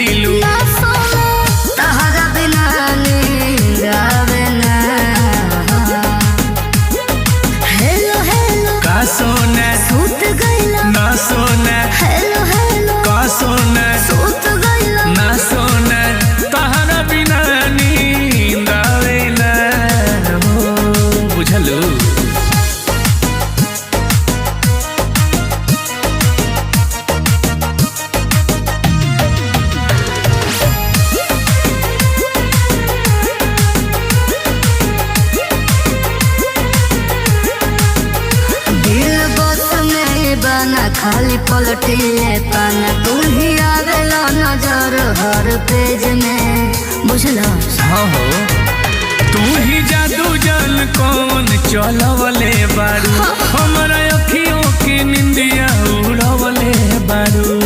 गईलू। तहरा बिना नींद आवे ना। हेलो हेलो का सोना सूत गइला ना सोना, हेलो हेलो का सोना सूत गइला ना सोना, तहरा बिना नींद आवे ना हो, बुझलू। बना खाली पलटिले पाना, तू ही आवेला नजर हर पेज में, बुझला। हाँ हो, तू ही जादू जान कौन चलवले बारू, हमरा